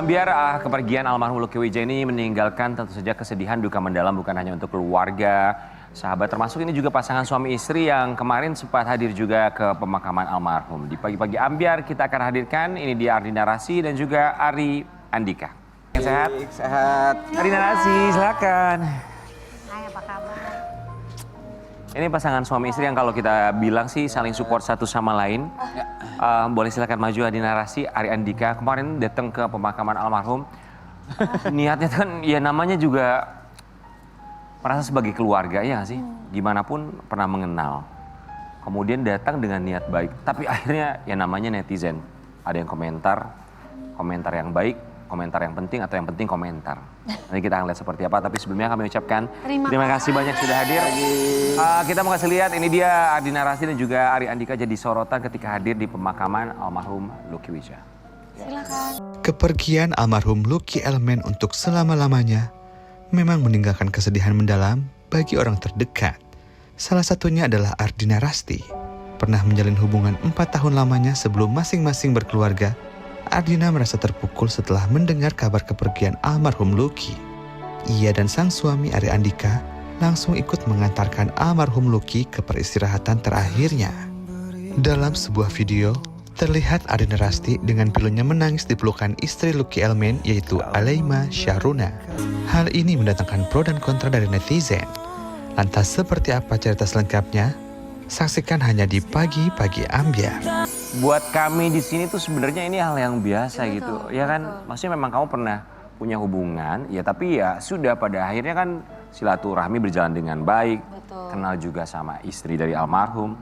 Ambyar, kepergian almarhum Lucky Wijaya ini meninggalkan tentu saja kesedihan duka mendalam bukan hanya untuk keluarga, sahabat, termasuk ini juga pasangan suami istri yang kemarin sempat hadir juga ke pemakaman almarhum. Di pagi-pagi Ambyar kita akan hadirkan, ini dia Ardi Narasi dan juga Ari Andika. Sehat? Sehat. Ardi Narasi, silakan. Hai, apa kabar? Ini pasangan suami istri yang kalau kita bilang sih saling support satu sama lain. Boleh silakan maju Ardi Narasi, Ari Andika. Kemarin datang ke pemakaman almarhum. Niatnya kan ya namanya juga merasa sebagai keluarga ya nggak sih? Gimana pun pernah mengenal. Kemudian datang dengan niat baik. Tapi akhirnya ya namanya netizen. Ada yang komentar yang baik, komentar yang penting atau yang penting komentar. Nanti kita akan lihat seperti apa, tapi sebelumnya kami ucapkan terima kasih banyak sudah hadir. Kita mau kasih lihat, ini dia Ardi Narasi dan juga Ari Andika jadi sorotan ketika hadir di pemakaman almarhum Lucky Wijaya. Silakan. Kepergian almarhum Lucky Elman untuk selama-lamanya memang meninggalkan kesedihan mendalam bagi orang terdekat. Salah satunya adalah Ardi Narasti. Pernah menjalin hubungan 4 tahun lamanya sebelum masing-masing berkeluarga. Ardina merasa terpukul setelah mendengar kabar kepergian almarhum Lucky. Ia dan sang suami Ari Andika langsung ikut mengantarkan almarhum Lucky ke peristirahatan terakhirnya. Dalam sebuah video, terlihat Ardina Rasti dengan pilunya menangis di pelukan istri Lucky Elman yaitu Aleima Syahruna. Hal ini mendatangkan pro dan kontra dari netizen. Lantas seperti apa cerita selengkapnya? Saksikan hanya di Pagi-Pagi Ambyar. Buat kami di sini tuh sebenarnya ini hal yang biasa gitu, ya kan? Maksudnya memang kamu pernah punya hubungan, ya tapi ya sudah pada akhirnya kan silaturahmi berjalan dengan baik, kenal juga sama istri dari almarhum,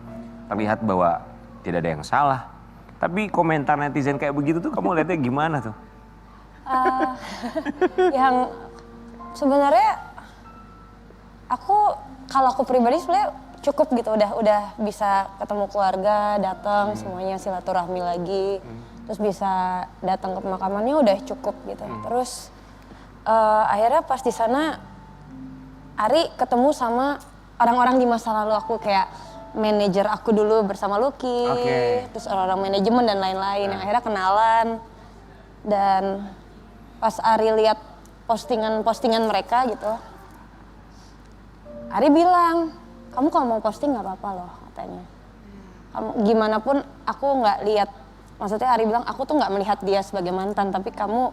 terlihat bahwa tidak ada yang salah. Tapi komentar netizen kayak begitu tuh kamu lihatnya gimana tuh? Yang sebenarnya kalau aku pribadi sebenarnya cukup gitu, udah bisa ketemu keluarga, datang semuanya silaturahmi lagi, terus bisa datang ke pemakamannya udah cukup gitu. Terus akhirnya pas di sana Ari ketemu sama orang-orang di masa lalu aku, kayak manajer aku dulu bersama Lucky, terus orang-orang manajemen dan lain-lain yang akhirnya kenalan. Dan pas Ari lihat postingan mereka gitu, Ari bilang, kamu kalau mau posting nggak apa-apa loh katanya. Kamu gimana pun aku nggak lihat, maksudnya Ari bilang aku tuh nggak melihat dia sebagai mantan, tapi kamu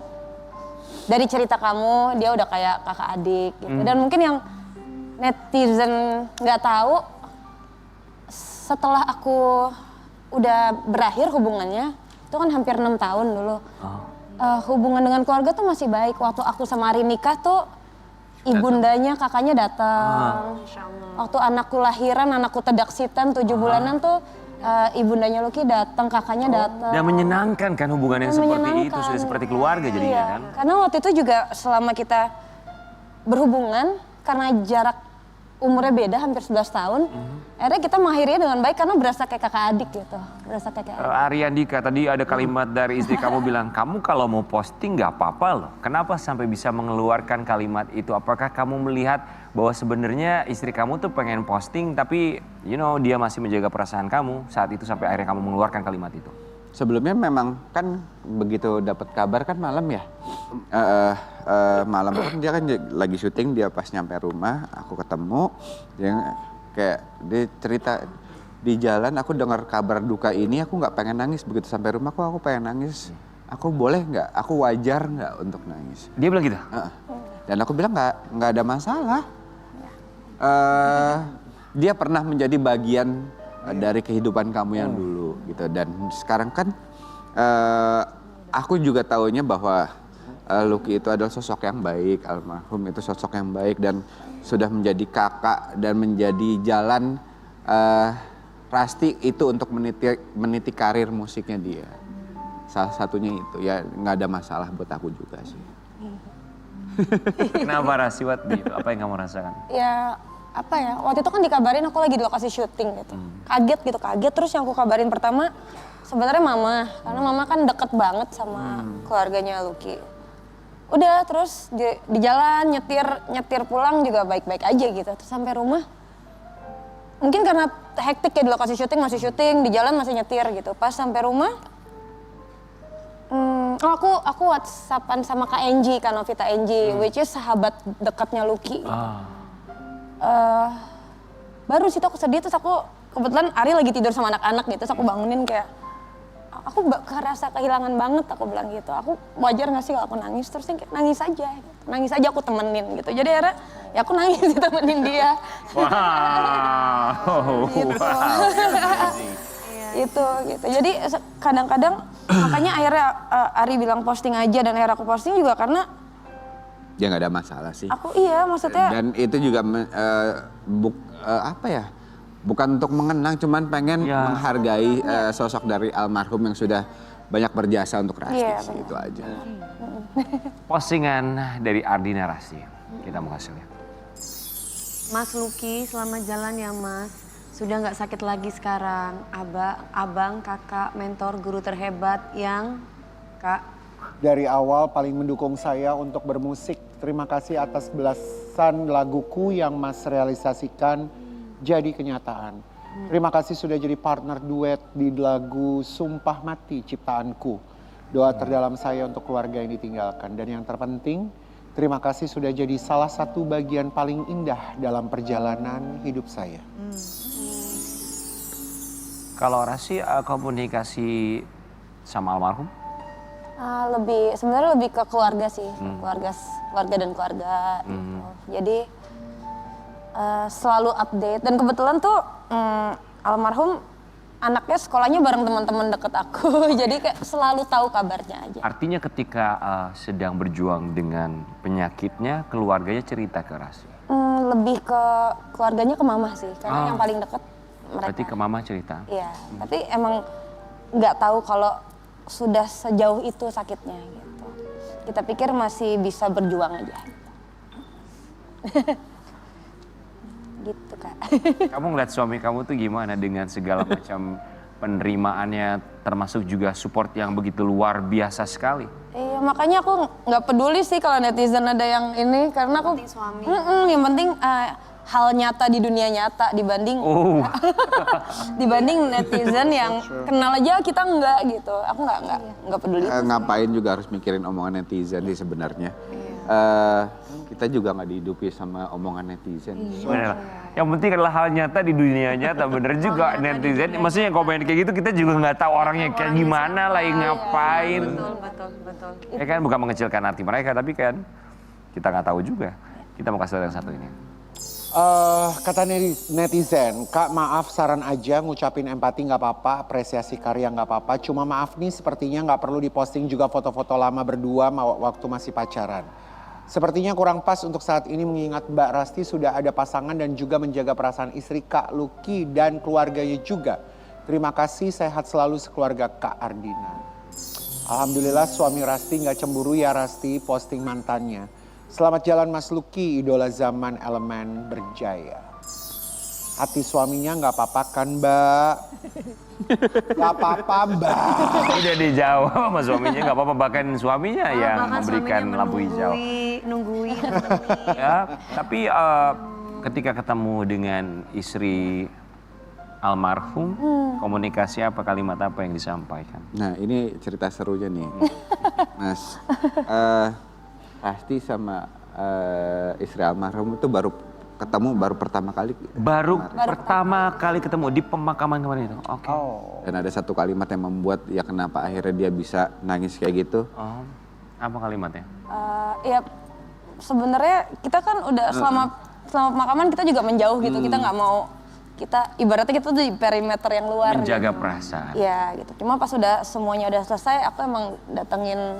dari cerita kamu dia udah kayak kakak adik gitu. Dan mungkin yang netizen nggak tahu, setelah aku udah berakhir hubungannya, itu kan hampir 6 tahun dulu. Hubungan dengan keluarga tuh masih baik. Waktu aku sama Ari nikah tuh ibundanya, kakaknya datang. Waktu anakku lahiran, anakku tedaksitan 7 bulanan tuh ibundanya Lucky datang, kakaknya datang. Dan menyenangkan kan hubungan yang seperti itu, sudah seperti keluarga jadinya kan? Karena waktu itu juga selama kita berhubungan, karena jarak umurnya beda hampir 11 tahun, akhirnya kita mengakhirinya dengan baik karena berasa kayak kakak adik gitu. Berasa kayak Ari Andika, tadi ada kalimat dari istri kamu bilang, kamu kalau mau posting nggak apa-apa loh. Kenapa sampai bisa mengeluarkan kalimat itu? Apakah kamu melihat bahwa sebenarnya istri kamu tuh pengen posting tapi dia masih menjaga perasaan kamu saat itu sampai akhirnya kamu mengeluarkan kalimat itu? Sebelumnya memang kan begitu dapat kabar kan malam ya. Malam kan dia kan lagi syuting, dia pas nyampe rumah aku ketemu, dia cerita di jalan aku dengar kabar duka ini, aku nggak pengen nangis, begitu sampai rumah aku pengen nangis. Aku boleh nggak? Aku wajar nggak untuk nangis? Dia bilang gitu? Dan aku bilang nggak ada masalah. Dia pernah menjadi bagian dari kehidupan kamu yang dulu gitu, dan sekarang kan aku juga taunya bahwa Lucky itu adalah sosok yang baik, almarhum itu sosok yang baik dan sudah menjadi kakak dan menjadi jalan Rasti itu untuk meniti karir musiknya dia. Salah satunya itu ya, nggak ada masalah buat aku juga sih. Kenapa Rasti waktu itu? Apa yang kamu rasakan? ya apa ya, waktu itu kan dikabarin aku lagi di lokasi syuting gitu. Kaget terus yang aku kabarin pertama sebenarnya mama, karena mama kan deket banget sama keluarganya Lucky. Udah terus di jalan nyetir pulang juga baik-baik aja gitu. Terus sampai rumah mungkin karena hektik ya, di lokasi syuting masih syuting, di jalan masih nyetir gitu. Pas sampai rumah Aku WhatsAppan sama Kak Enji, Kak Novita Enji, which is sahabat dekatnya Lucky. Baru situ aku sedih, terus aku kebetulan Ari lagi tidur sama anak-anak gitu, terus aku bangunin kayak, aku kerasa kehilangan banget, aku bilang gitu. Aku wajar gak sih kalau aku nangis, terus dia kayak nangis aja, gitu. Nangis aja aku temenin gitu. Jadi akhirnya ya aku nangis ditemenin dia. Wow. Gitu. Wow. Gitu. Jadi kadang-kadang makanya akhirnya Ari bilang posting aja dan akhirnya aku posting juga karena Ya nggak ada masalah sih. aku maksudnya Dan itu juga bukan untuk mengenang, cuman pengen menghargai sosok dari almarhum yang sudah banyak berjasa untuk Rasti. Iya, Sih, itu aja. Postingan dari Ardina Rasti. Kita mau kasih lihat. Mas Lucky, selamat jalan ya Mas. Sudah nggak sakit lagi sekarang. Abang, kakak, mentor, guru terhebat yang Kak. Dari awal paling mendukung saya untuk bermusik. Terima kasih atas belasan laguku yang Mas realisasikan jadi kenyataan. Terima kasih sudah jadi partner duet di lagu Sumpah Mati ciptaanku. Doa terdalam saya untuk keluarga yang ditinggalkan. Dan yang terpenting, terima kasih sudah jadi salah satu bagian paling indah dalam perjalanan hidup saya. Kalau Rasti komunikasi sama almarhum? sebenarnya lebih ke keluarga sih, keluarga dan keluarga. Gitu. Jadi selalu update dan kebetulan tuh almarhum anaknya sekolahnya bareng teman-teman deket aku, jadi kayak selalu tahu kabarnya aja. Artinya ketika sedang berjuang dengan penyakitnya, keluarganya cerita ke Rasti? Lebih ke keluarganya ke mama sih, karena yang paling deket mereka. Berarti ke mama cerita? Iya, tapi emang nggak tahu kalau sudah sejauh itu sakitnya gitu. Kita pikir masih bisa berjuang aja. Gitu Kak. Kamu ngeliat suami kamu tuh gimana dengan segala macam penerimaannya, termasuk juga support yang begitu luar biasa sekali? Iya, makanya aku nggak peduli sih kalau netizen ada yang ini, karena aku Penting suami. yang penting hal nyata di dunia nyata dibanding dibanding netizen yang kenal aja kita enggak gitu. Aku nggak peduli. Ngapain juga harus mikirin omongan netizen sih sebenarnya. Kita juga nggak dihidupi sama omongan netizen. Bener. Yang penting adalah hal nyata di dunia nyata, bener juga netizen. Maksudnya komen kayak gitu kita juga nggak tahu orangnya kayak gimana, lagi ngapain. Betul. Ya kan bukan mengecilkan hati mereka, tapi kan kita nggak tahu juga. Kita mau kasih lihat yang satu ini. Kata netizen, Kak maaf saran aja ngucapin empati nggak apa-apa, apresiasi karya nggak apa-apa. Cuma maaf nih sepertinya nggak perlu diposting juga foto-foto lama berdua waktu masih pacaran. Sepertinya kurang pas untuk saat ini mengingat Mbak Rasti sudah ada pasangan dan juga menjaga perasaan istri Kak Lucky dan keluarganya juga. Terima kasih, sehat selalu sekeluarga Kak Ardina. Alhamdulillah suami Rasti nggak cemburu ya Rasti posting mantannya. Selamat jalan Mas Lucky, idola zaman elemen berjaya. Hati suaminya nggak apa-apa kan Mbak? Nggak apa-apa Mbak. Udah dijawab sama suaminya, nggak apa-apa, bahkan suaminya yang memberikan lampu hijau. Nungguin. Ya, tapi ketika ketemu dengan istri almarhum, komunikasi apa, kalimat apa yang disampaikan? Nah ini cerita serunya nih. Mas, Rasti sama istri almarhum itu baru ketemu pertama kali. Baru pertama kali ketemu di pemakaman kemarin itu. Oke. Dan ada satu kalimat yang membuat ya kenapa akhirnya dia bisa nangis kayak gitu. Oh, apa kalimatnya? Ya sebenarnya kita kan udah selama pemakaman kita juga menjauh gitu. Kita nggak mau, kita ibaratnya kita tuh di perimeter yang luar. Menjaga gitu. perasaan. Iya gitu. Cuma pas semuanya udah selesai, aku emang datengin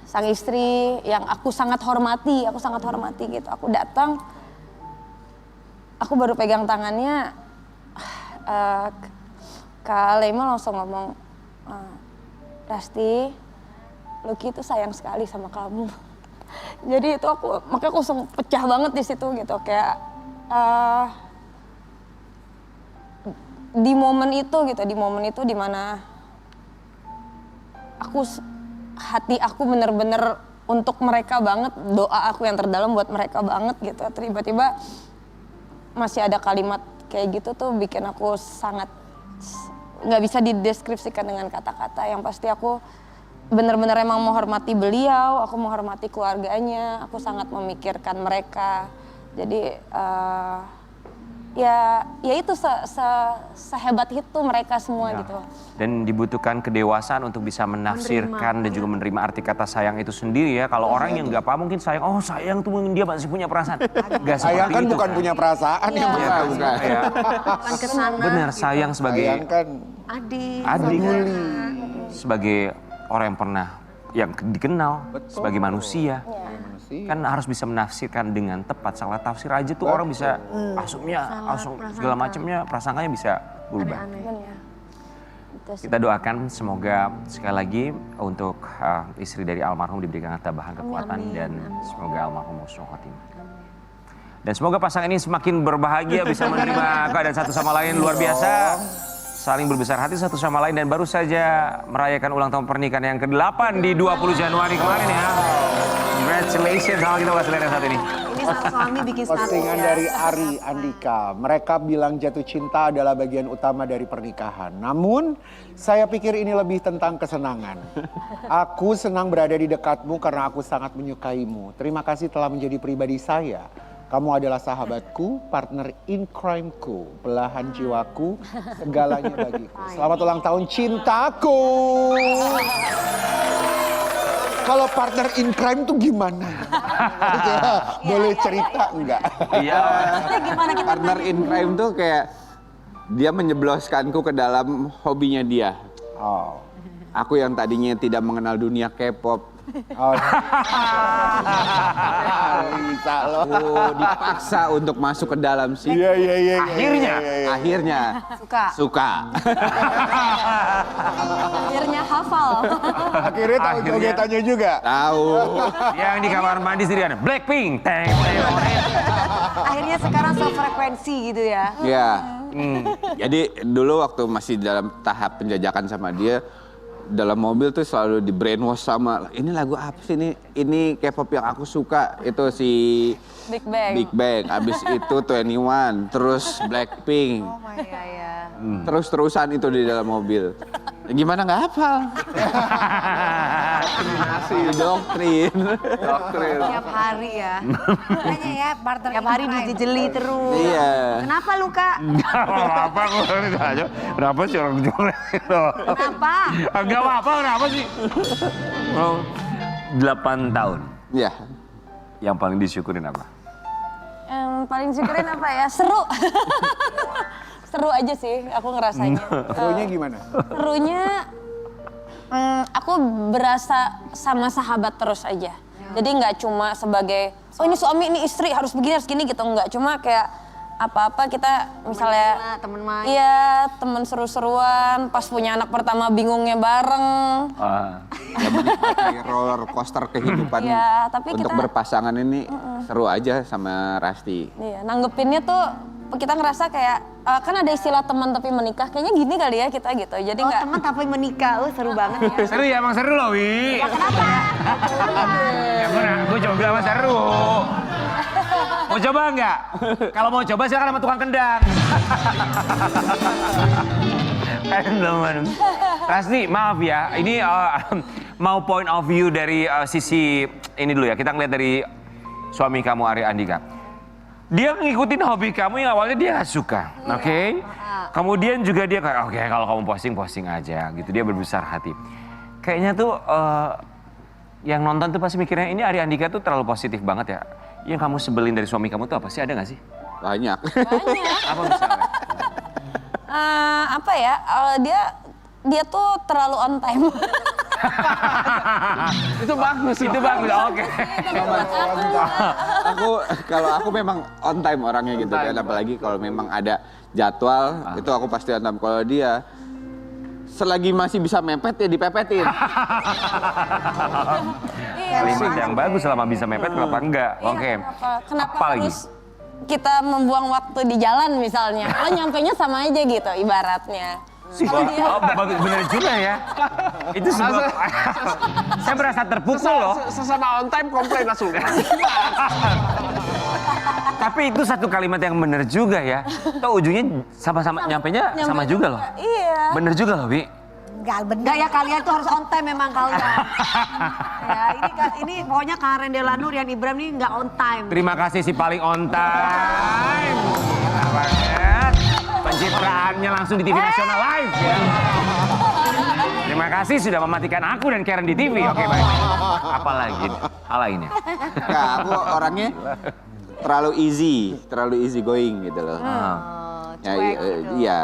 sang istri yang aku sangat hormati gitu. Aku datang, aku baru pegang tangannya, Kak Lema langsung ngomong, Rasti, Lucky itu sayang sekali sama kamu. Jadi itu makanya aku langsung pecah banget di situ gitu, kayak di momen itu dimana hati aku bener-bener untuk mereka banget, doa aku yang terdalam buat mereka banget gitu. Tiba-tiba masih ada kalimat kayak gitu tuh bikin aku sangat nggak bisa dideskripsikan dengan kata-kata. Yang pasti aku bener-bener emang menghormati beliau, aku menghormati keluarganya, aku sangat memikirkan mereka. Jadi ya itu sehebat itu mereka semua Ya. gitu. Dan dibutuhkan kedewasaan untuk bisa menafsirkan dan juga menerima arti kata sayang itu sendiri ya. Kalau orang yang nggak paham mungkin sayang, oh sayang tuh dia masih punya perasaan. Gak Sayang seperti kan itu, bukan punya perasaan yang Iya. bukan. Bukan. Ya. Bukan kesana. Benar, sayang sebagai Sayang kan Adik. adik, sebagai orang yang pernah yang dikenal sebagai manusia. manusia. Kan harus bisa menafsirkan dengan tepat. Salah tafsir aja tuh orang bisa asumnya, langsung segala macamnya, prasangkanya bisa berubah. Bener. Itu sih. Kita doakan semoga sekali lagi untuk istri dari almarhum diberikan ketabahan, kekuatan, dan semoga almarhum husnul khotimah. Dan semoga pasangan ini semakin berbahagia, bisa menerima keadaan satu sama lain luar biasa. Saling berbesar hati satu sama lain dan baru saja merayakan ulang tahun pernikahan yang ke-8 di 20 Januari kemarin ya. Congratulations, sama kita bahas yang satu ini. Ini sang suami bikin status Postingan ya. dari Ari Andika. Mereka bilang jatuh cinta adalah bagian utama dari pernikahan. Namun, saya pikir ini lebih tentang kesenangan. Aku senang berada di dekatmu karena aku sangat menyukaimu. Terima kasih telah menjadi pribadi saya. Kamu adalah sahabatku, partner in crime-ku, belahan jiwaku, segalanya bagiku. Selamat ulang tahun cintaku. Kalau partner in crime tuh gimana? Boleh cerita enggak? Iya. Gimana kita Partner in crime tuh kayak dia menyebloskanku ke dalam hobinya dia. Oh. Aku yang tadinya tidak mengenal dunia K-pop, Oh. Bisa loh. aku dipaksa untuk masuk ke dalam sih. Iya. Akhirnya suka? suka. Akhirnya hafal. Akhirnya tahu Akhirnya. jogetannya juga. Tahu. Yang di kamar mandi sendirian, Blackpink. Teng, teng, teng. Akhirnya sekarang sefrekuensi gitu ya. Ya. Jadi dulu waktu masih dalam tahap penjajakan sama dia, dalam mobil tuh selalu di brainwash sama ini lagu apa sih ini K-pop yang aku suka itu si Big Bang. Big Bang, abis itu 21, terus Blackpink, Oh my god ya. terus-terusan itu di dalam mobil. Gimana nggak hafal? Doktrin. Tiap hari ya. Makanya ya partner Tiap hari in crime. dijeli terus. Iya. Kenapa lu Kak? Gak apa-apa, kenapa sih orang jelek itu? Kenapa? Gak apa-apa, kenapa sih? 8 tahun, Ya. yang paling disyukurin apa? Yang paling syukurin apa ya? Seru. Seru aja sih aku ngerasanya. Serunya gimana? Serunya aku berasa sama sahabat terus aja. Jadi nggak cuma sebagai, oh ini suami, ini istri, harus begini, harus gini gitu. Nggak cuma kayak apa-apa kita misalnya, Temen main. iya temen seru-seruan, pas punya anak pertama bingungnya bareng. Ya menikmati roller coaster kehidupan Iya, tapi untuk kita- berpasangan ini seru aja sama Rasti. Iya, nanggepinnya tuh kita ngerasa kayak, kan ada istilah teman tapi menikah, kayaknya gini kali ya kita gitu. Jadi Oh nggak, teman tapi menikah, seru banget ya. Seru ya, emang seru loh, Wi. Ya, gue coba bilang seru. Mau coba nggak? Kalau mau coba silakan sama tukang kendang. Teman. Rasti, maaf ya, ini mau point of view dari sisi ini dulu ya. Kita ngeliat dari suami kamu Ari Andika. Dia ngikutin hobi kamu yang awalnya dia gak suka, oke? Kemudian juga dia kayak, oke kalau kamu posting aja gitu. Dia berbesar hati. Kayaknya tuh yang nonton tuh pasti mikirnya ini Ari Andika tuh terlalu positif banget ya. Yang kamu sebelin dari suami kamu tuh apa sih? Ada gak sih? Banyak. banyak. Apa misalnya? Apa ya, dia tuh terlalu on time. Itu bagus, oke. Kalau aku memang on time orangnya gitu kan, apalagi kalau memang ada jadwal itu aku pasti on time. Kalau dia selagi masih bisa mepet ya dipepetin. Kalimat yang bagus selama bisa mepet, kenapa enggak? Oke. Kenapa Apa lagi? harus kita membuang waktu di jalan misalnya? Kalau nyampenya sama aja gitu ibaratnya. Kalau dia Oh, bagus, bener juga ya. Itu sebuah... Saya merasa terpukul loh. Sesama on time komplain langsung. Tapi itu satu kalimat yang bener juga ya. Toh ujungnya sama-sama nyampenya sama juga loh. Iya. Bener juga loh, Wi. Gal bener. Enggak ya, kalian tuh harus on time memang kalian. Ya, ini pokoknya Karen Delano, Rian Ibram nih nggak on time. Terima kasih si paling on time. Gila banget. Pencitraannya langsung di TV nasional live ya. Terima kasih sudah mematikan aku dan Karen di TV. Oke baik. Apalagi hal lainnya. Nggak, aku orangnya terlalu easy going gitu loh. Ya, iya.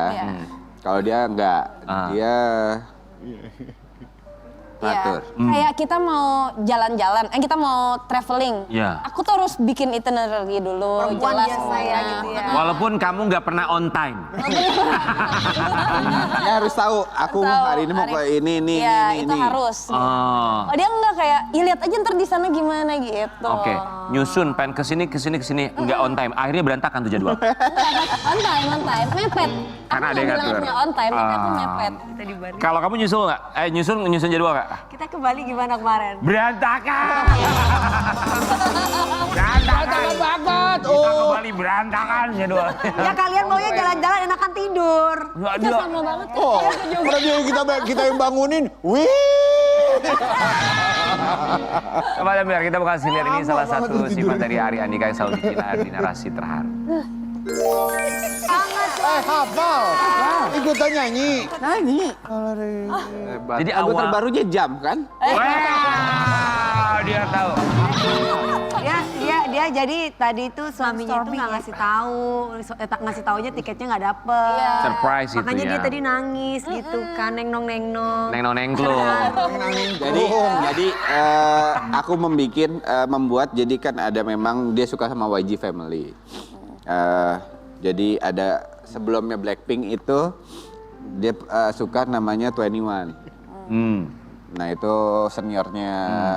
Kalau dia enggak, dia atur. Kayak kita mau jalan-jalan, kita mau traveling. Iya. Aku tuh harus bikin itinerary dulu, Perempuan jelas biasa ya gitu ya. Walaupun kamu nggak pernah on time. Ya harus tahu, aku hari ini mau ke ini. Iya, itu harus. Oh. Oh, dia enggak kayak, ya lihat aja ntar di sana gimana gitu. Oke, nyusun pengen kesini, nggak on time. Akhirnya berantakan tuh jadwal. On time, mepet. Karena Aku ada yang nggak ngatur. bilangnya on time, tapi aku mepet. Kita di Bali. Kalau kamu nyusul nggak? Nyusun jadwal nggak? Kita ke Bali gimana kemarin? Berantakan. Berantakan banget. Kita ke Bali berantakan jadwal. Ya kalian maunya jalan-jalan enakan tidur. Nggak Itu dia. sama banget. Oh, padahal kita yang bangunin. Wih. Coba deh, biar kita bakal lihat ini salah satu sifat dari Ari Andika yang selalu bikin di narasi terharu. Hafal. Ikutan nyanyi. Jadi Lagu awal. terbarunya Jam kan? Wah, dia tahu. Dia jadi tadi itu suaminya itu nggak ngasih tahu, ngasih taunya tiketnya nggak dapet. Surprise itu Makanya ya. dia tadi nangis gitu kan, neng-nong. Neng-nengklo. Jadi aku membuat jadi kan ada memang dia suka sama YG Family. Jadi ada sebelumnya Blackpink itu dia suka namanya 21. Nah itu seniornya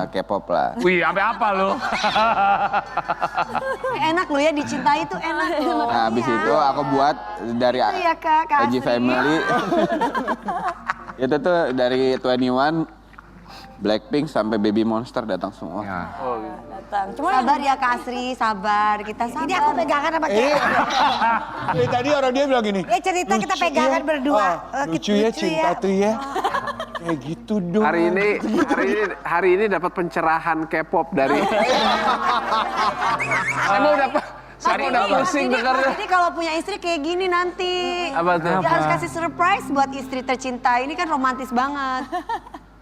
K-pop lah. Wih, sampai apa lo? Enak loh ya, dicintai tuh enak loh. Nah habis itu aku buat dari Itu ya, Kak YG Asri. Family. Itu tuh dari 21, Blackpink sampai Baby Monster datang semua. Ya. Datang. Cuma Sabar ya Kak Asri, sabar. Kita sabar. Ini aku pegangan sama Karen. Tadi orang dia bilang gini. Dia cerita kita pegangan berdua. Lucu ya cinta tuh ya. Kayak gitu dong. Hari ini dapat pencerahan K-pop dari. Emang udah pusing dengarnya. Jadi kalau punya istri kayak gini nanti. Apa tuh? Dia harus kasih surprise buat istri tercinta. Ini kan romantis banget.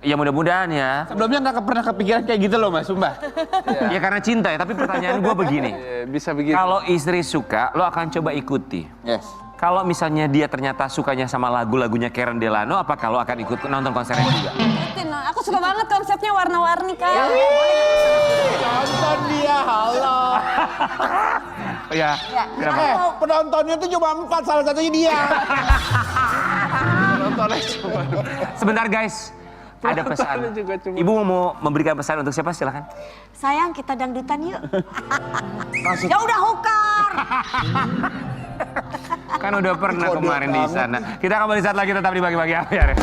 Ya mudah-mudahan ya. Sebelumnya nggak pernah kepikiran kayak gitu loh Mas, sumpah. Ya karena cinta ya, tapi pertanyaan gue begini. Bisa begitu. Kalau istri suka, lo akan coba ikuti. Yes. Kalau misalnya dia ternyata sukanya sama lagu-lagunya Karen Delano, apa kalau akan ikut nonton konsernya juga? ikutin, no. Aku suka banget konsepnya warna-warni Kak. Nonton dia, halo. Ya. Penontonnya tuh cuma 4, salah satunya dia. Nontonnya cuma. Sebentar guys, ada pesan. juga cuma- Ibu mau memberikan pesan untuk siapa? Silakan. Sayang, kita dangdutan yuk. Ya udah hukar. Kan udah pernah kemarin di sana. Kita kembali saat lagi tetap di Bagi-Bagi Apiar.